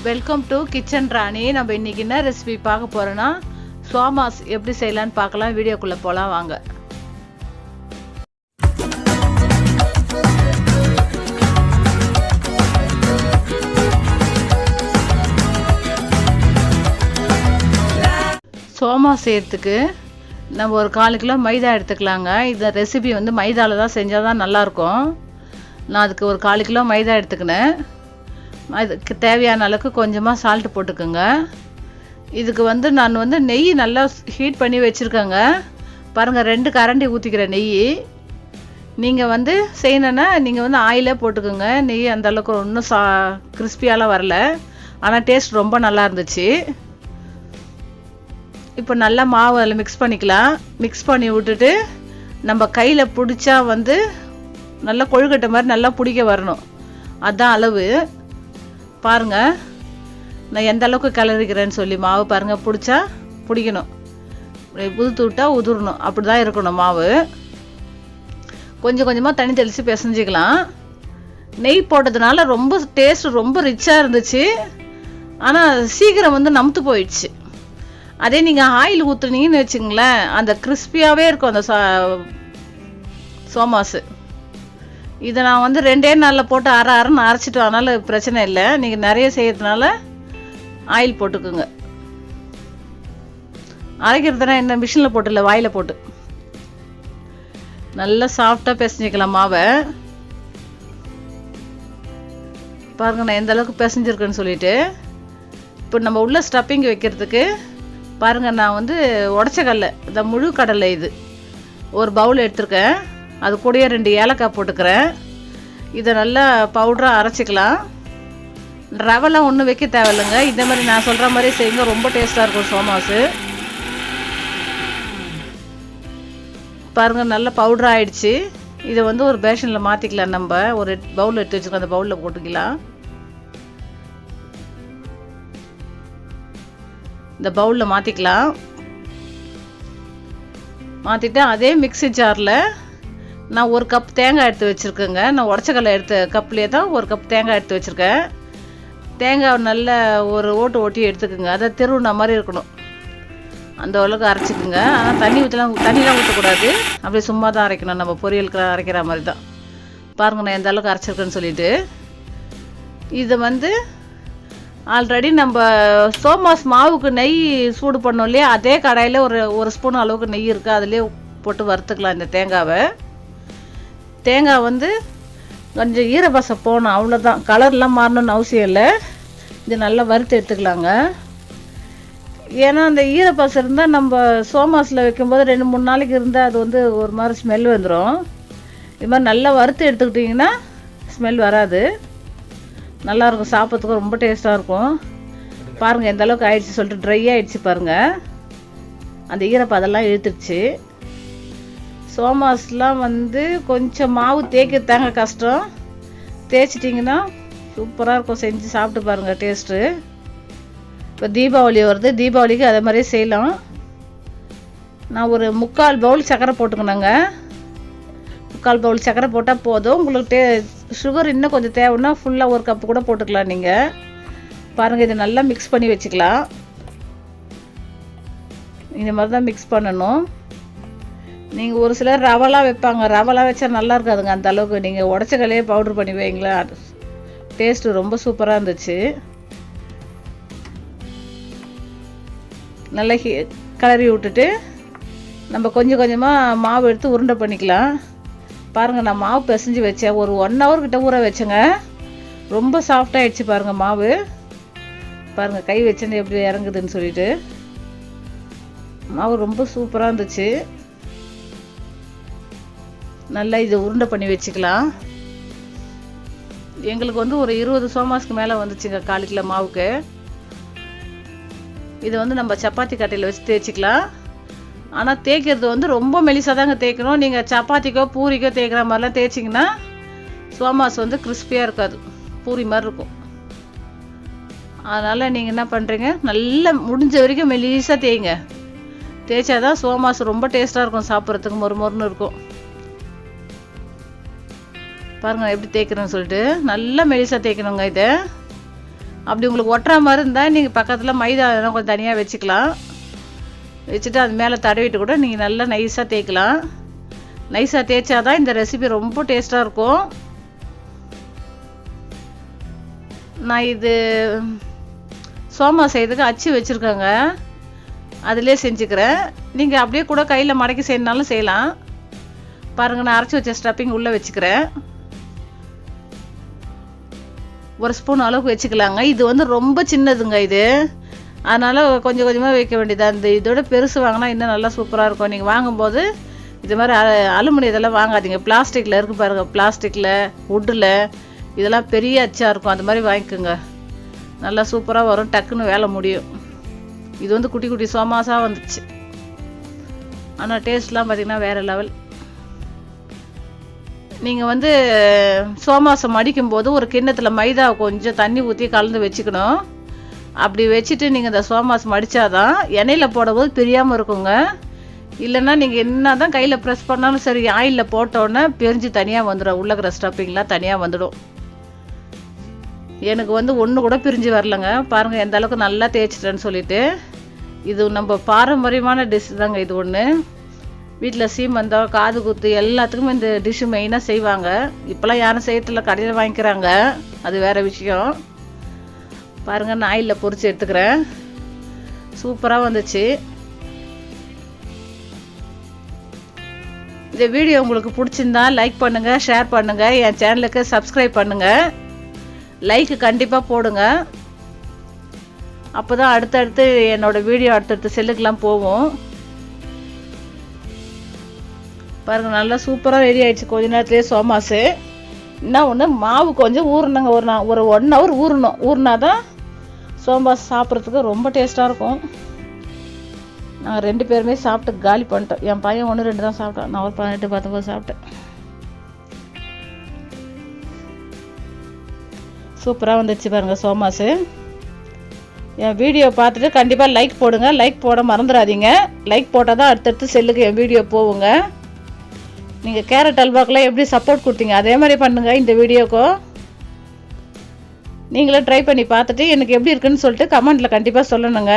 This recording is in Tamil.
வெல்கம் டு கிச்சன் ராணி. நம்ம இன்னைக்கு என்ன ரெசிபி பார்க்க போறோம்னா சோமாஸ் எப்படி செய்யலாம்னு பார்க்கலாம். வீடியோக்குள்ள போலாம் வாங்க. சோமாஸ் செய்யறதுக்கு நம்ம ஒரு 1/4 கிலோ மைதா எடுத்துக்கலாங்க. இந்த ரெசிபி வந்து மைதாவில் தான் செஞ்சால் தான் நல்லாயிருக்கும். நான் அதுக்கு ஒரு 1/4 கிலோ மைதா எடுத்துக்கினேன். அதுக்கு தேவையான அளவுக்கு கொஞ்சமாக சால்ட்டு போட்டுக்கோங்க. இதுக்கு வந்து நான் வந்து நெய் நல்லா ஹீட் பண்ணி வச்சுருக்கேங்க. பாருங்கள், 2 கரண்டி ஊற்றிக்கிற நெய். நீங்கள் வந்து செய்யணுன்னா நீங்கள் வந்து ஆயிலே போட்டுக்கோங்க. நெய் அந்தளவுக்கு ஒன்றும் கிறிஸ்பியாலாம் வரல, ஆனால் டேஸ்ட் ரொம்ப நல்லா இருந்துச்சு. இப்போ நல்லா மாவு அதில் மிக்ஸ் பண்ணிக்கலாம். மிக்ஸ் பண்ணி விட்டுட்டு நம்ம கையில் பிடிச்சா வந்து நல்லா கொழுக்கட்டை மாதிரி நல்லா பிடிக்க வரணும். அதுதான் அளவு. பாருங்கள், நான் எந்த அளவுக்கு கிளறிக்கிறேன்னு சொல்லி மாவு பாருங்கள், பிடிச்சா பிடிக்கணும், உதுத்து விட்டால் உதுரணும், அப்படி தான் இருக்கணும் மாவு. கொஞ்சம் கொஞ்சமாக தண்ணி தெளித்து பிசைஞ்சிக்கலாம். நெய் போட்டதுனால ரொம்ப டேஸ்ட் ரொம்ப ரிச்சாக இருந்துச்சு, ஆனால் சீக்கிரம் வந்து நமுத்து போயிடுச்சு. அதே நீங்கள் ஆயில் ஊற்றுனீங்கன்னு வச்சுங்களேன், அந்த கிறிஸ்பியாகவே இருக்கும் அந்த சோமாஸு. இதை நான் வந்து 2 நாளில் போட்டு அரைன்னு அரைச்சிட்டு, அதனால் பிரச்சனை இல்லை. நீங்கள் நிறைய செய்யறதுனால ஆயில் போட்டுக்குங்க. அரைக்கிறதுனா என்ன, மிஷினில் போட்டு இல்லை, வாயில் போட்டு நல்லா சாஃப்டாக பிசைஞ்சிக்கலாம் மாவை. பாருங்க நான் எந்த அளவுக்கு பிசைஞ்சிருக்கேன்னு சொல்லிட்டு. இப்போ நம்ம உள்ள ஸ்டப்பிங் வைக்கிறதுக்கு பாருங்கள், நான் வந்து உடச்ச கடலை, இந்த முழு கடலை இது ஒரு பவுல் எடுத்துருக்கேன். அது கூடயே 2 ஏலக்காய் போட்டுக்கிறேன். இதை நல்லா பவுடராக அரைச்சிக்கலாம். ரவெல்லாம் ஒன்றும் வைக்க தேவையில்லைங்க. இந்த மாதிரி நான் சொல்கிற மாதிரி செய்யுங்க, ரொம்ப டேஸ்ட்டாக இருக்கும் சோமாஸு. பாருங்கள், நல்லா பவுடர் ஆகிடுச்சு. இதை வந்து ஒரு பேஷனில் மாற்றிக்கலாம். நம்ம ஒரு பவுல் எடுத்து வச்சுருக்கோம், அந்த பவுலில் போட்டுக்கலாம். இந்த பவுலில் மாற்றிக்கலாம். மாற்றிட்டு அதே மிக்ஸி ஜாரில் நான் 1 கப் தேங்காய் எடுத்து வச்சுருக்கேங்க. நான் உடச்சக்கடலை எடுத்த கப்லேயே தான் 1 கப் தேங்காய் எடுத்து வச்சுருக்கேன். தேங்காய் நல்ல ஒரு ஓட்டு ஓட்டி எடுத்துக்கோங்க. அதை திருவுன மாதிரி இருக்கணும், அந்த அளவுக்கு அரைச்சிக்குங்க. ஆனால் தண்ணிலாம் ஊற்றக்கூடாது, அப்படியே சும்மா தான் அரைக்கணும். நம்ம பொரியலுக்கு அரைக்கிற மாதிரி தான். பாருங்கள் நான் எந்த அளவுக்கு அரைச்சிருக்கேன்னு சொல்லிட்டு. இது வந்து ஆல்ரெடி நம்ம சோமாஸ் மாவுக்கு நெய் சூடு பண்ணோம் இல்லையா, அதே கடாயில் ஒரு ஸ்பூன் அளவுக்கு நெய் இருக்குது, அதிலே போட்டு வறுத்துக்கலாம் இந்த தேங்காவை. தேங்காய் வந்து கொஞ்சம் ஈரப்பசம் போகணும், அவ்வளோதான். கலர்லாம் மாறணும்னு அவசியம் இல்லை. இது நல்லா வறுத்து எடுத்துக்கலாங்க. ஏன்னா அந்த ஈரப்பசம் இருந்தால் நம்ம சோமாஸில் வைக்கும்போது 2-3 நாளைக்கு இருந்தால் அது வந்து ஒரு மாதிரி ஸ்மெல் வந்துடும். இது மாதிரி நல்லா வறுத்து எடுத்துக்கிட்டிங்கன்னா ஸ்மெல் வராது, நல்லாயிருக்கும், சாப்பிட்றதுக்கு ரொம்ப டேஸ்ட்டாக இருக்கும். பாருங்கள் எந்த அளவுக்கு ஆயிடுச்சு சொல்லிட்டு, ட்ரை ஆகிடுச்சு பாருங்கள். அந்த ஈரப்பதெல்லாம் இழுத்துடுச்சு. சோமாஸ்லாம் வந்து கொஞ்சம் மாவு தேய்க்கிறதாங்க கஷ்டம். தேய்ச்சிட்டிங்கன்னா சூப்பராக இருக்கும், செஞ்சு சாப்பிட்டு பாருங்கள் டேஸ்ட்டு. இப்போ தீபாவளி வருது, தீபாவளிக்கு அதே மாதிரியே செய்யலாம். நான் ஒரு 3/4 பவுல் சர்க்கரை போட்டுக்கணுங்க. 3/4 பவுல் சர்க்கரை போட்டால் போதும். உங்களுக்கு சுகர் இன்னும் கொஞ்சம் தேவைன்னா ஃபுல்லாக 1 கப்பு கூட போட்டுக்கலாம் நீங்கள். பாருங்கள், இதை நல்லா மிக்ஸ் பண்ணி வச்சுக்கலாம். இந்த மாதிரி தான் மிக்ஸ் பண்ணணும். நீங்கள் ஒரு சிலர் ரவெல்லாம் வைப்பாங்க, ரவெல்லாம் வச்சா நல்லா இருக்காதுங்க அந்த அளவுக்கு. நீங்கள் உடச்சக்கலையே பவுட்ரு பண்ணி வைங்களா, டேஸ்ட்டு ரொம்ப சூப்பராக இருந்துச்சு. நல்லா கிளறி விட்டுட்டு நம்ம கொஞ்சம் கொஞ்சமாக மாவு எடுத்து உருண்டை பண்ணிக்கலாம். பாருங்கள், நான் மாவு பிசைஞ்சு வச்சேன், ஒரு 1 hour கிட்ட ஊற வச்சேங்க. ரொம்ப சாஃப்டாகிடுச்சு பாருங்கள் மாவு. பாருங்கள் கை வச்சேன்னு எப்படி இறங்குதுன்னு சொல்லிட்டு. மாவு ரொம்ப சூப்பராக இருந்துச்சு. நல்லா இதை உருண்டை பண்ணி வச்சுக்கலாம். எங்களுக்கு வந்து ஒரு 20 சோமாஸ்க்கு மேலே வந்துச்சுங்க 1/4 கிலோ மாவுக்கு. இதை வந்து நம்ம சப்பாத்தி கட்டையில் வச்சு தேய்ச்சிக்கலாம். ஆனால் தேய்க்கிறது வந்து ரொம்ப மெலிசாக தாங்க தேய்க்கணும். நீங்கள் சப்பாத்திக்கோ பூரிக்கோ தேய்க்கிற மாதிரிலாம் தேய்ச்சிங்கன்னா சோமாஸ் வந்து கிறிஸ்பியாக இருக்காது, பூரி மாதிரி இருக்கும். அதனால் நீங்கள் என்ன பண்ணுறீங்க, நல்லா முடிஞ்ச வரைக்கும் மெலிசாக தேய்ங்க. தேய்ச்சா தான் சோமாஸ் ரொம்ப டேஸ்ட்டாக இருக்கும், சாப்பிட்றதுக்கு மொறுன்னு இருக்கும். பாருங்கள் எப்படி தேய்க்கிறேன்னு சொல்லிட்டு, நல்லா மெலிசாக தேய்க்கணுங்க. இதை அப்படி உங்களுக்கு ஒட்டுற மாதிரி இருந்தால் நீங்கள் பக்கத்தில் மைதா கொஞ்சம் தனியாக வச்சுக்கலாம். வச்சுட்டு அது மேலே தடவிட்டு கூட நீங்கள் நல்லா நைஸாக தேய்க்கலாம். நைஸாக தேய்ச்சா தான் இந்த ரெசிபி ரொம்ப டேஸ்ட்டாக இருக்கும். நான் இது சோமா செய்யறதுக்கு அச்சு வச்சுருக்கேங்க, அதிலே செஞ்சுக்கிறேன். நீங்கள் அப்படியே கூட கையில் மடக்கி செய்யணுனாலும் செய்யலாம். பாருங்கள், நான் அரைச்சி வச்ச ஸ்டப்பிங் உள்ளே வச்சுக்கிறேன். 1 ஸ்பூன் அளவுக்கு வச்சுக்கலாங்க. இது வந்து ரொம்ப சின்னதுங்க இது, அதனால் கொஞ்சம் கொஞ்சமாக வைக்க வேண்டியது. அந்த இதோட பெருசு வாங்கினா இன்னும் நல்லா சூப்பராக இருக்கும். நீங்கள் வாங்கும்போது இது மாதிரி அலுமினியம் இதெல்லாம் வாங்காதீங்க. பிளாஸ்டிக்கில் இருக்குது பாருங்கள், பிளாஸ்டிக்கில் வுட்டில் இதெல்லாம் பெரிய அச்சாக இருக்கும், அது மாதிரி வாங்கிக்கோங்க. நல்லா சூப்பராக வரும், டக்குன்னு வேலை முடியும். இது வந்து குட்டி குட்டி சோமாஸாக வந்துச்சு, ஆனால் டேஸ்ட்லாம் பார்த்திங்கன்னா வேறு லெவல். நீங்கள் வந்து சோமாசம் மடிக்கும்போது ஒரு கிண்ணத்தில் மைதா கொஞ்சம் தண்ணி ஊற்றி கலந்து வச்சுக்கணும். அப்படி வச்சுட்டு நீங்கள் இந்த சோமாஸ் மடித்தாதான் எண்ணெயில் போடும்போது பிரியாமல் இருக்குங்க. இல்லைன்னா நீங்கள் என்ன தான் கையில் ப்ரெஸ் பண்ணாலும் சரி, ஆயிலில் போட்டோன்னே பிரிஞ்சு தனியாக வந்துடும், உள்ளக்கிற ஸ்டப்பிங்லாம் தனியாக வந்துடும். எனக்கு வந்து ஒன்று கூட பிரிஞ்சு வரலங்க. பாருங்கள் எந்த அளவுக்கு நல்லா தேய்ச்சிட்டேன்னு சொல்லிட்டு. இது நம்ம பாரம்பரியமான டிஷ் தாங்க இது ஒன்று. வீட்டில் சீமந்தம், காது குத்து எல்லாத்துக்குமே இந்த டிஷ்ஷு மெயினாக செய்வாங்க. இப்போலாம் யாரும் செய்யறதில்ல, கடையில் வாங்கிக்கிறாங்க, அது வேறு விஷயம். பாருங்கள், நான் ஆயிலில் பொரிச்சு எடுத்துக்கிறேன். சூப்பராக வந்துச்சு. இந்த வீடியோ உங்களுக்கு பிடிச்சிருந்தா லைக் பண்ணுங்கள், ஷேர் பண்ணுங்கள், என் சேனலுக்கு சப்ஸ்கிரைப் பண்ணுங்கள். லைக்கு கண்டிப்பாக போடுங்க, அப்போ தான் அடுத்தடுத்து என்னோடய வீடியோ அடுத்தடுத்து செல்லுக்கெலாம் போகும். பாருங்கள், நல்லா சூப்பராக ரெடி ஆகிடுச்சு கொஞ்ச நேரத்துலேயே சோமாஸு. என்ன ஒன்று, மாவு கொஞ்சம் ஊறணுங்க, ஒரு 1 ஹவர் ஊறணும். ஊறினா தான் சோமாஸ் சாப்பிட்றதுக்கு ரொம்ப டேஸ்ட்டாக இருக்கும். நாங்கள் 2 பேருமே சாப்பிட்டு காலி பண்ணிட்டோம். என் பையன் 1, 2 தான் சாப்பிட்டான், நான் ஒரு 18, 19 சாப்பிட்டேன். சூப்பராக வந்துடுச்சு பாருங்கள் சோமாஸு. என் வீடியோ பார்த்துட்டு கண்டிப்பாக லைக் போடுங்க, லைக் போட மறந்துடாதீங்க. லைக் போட்டால் தான் அடுத்தடுத்து செல்லுக்கு என் வீடியோ போகுங்க. நீங்கள் கேரட் அல்வாக்கெலாம் எப்படி சப்போர்ட் கொடுத்தீங்க, அதே மாதிரி பண்ணுங்கள் இந்த வீடியோக்கும். நீங்களும் ட்ரை பண்ணி பார்த்துட்டு எனக்கு எப்படி இருக்குன்னு சொல்லிட்டு கமெண்ட்டில் கண்டிப்பாக சொல்லணுங்க.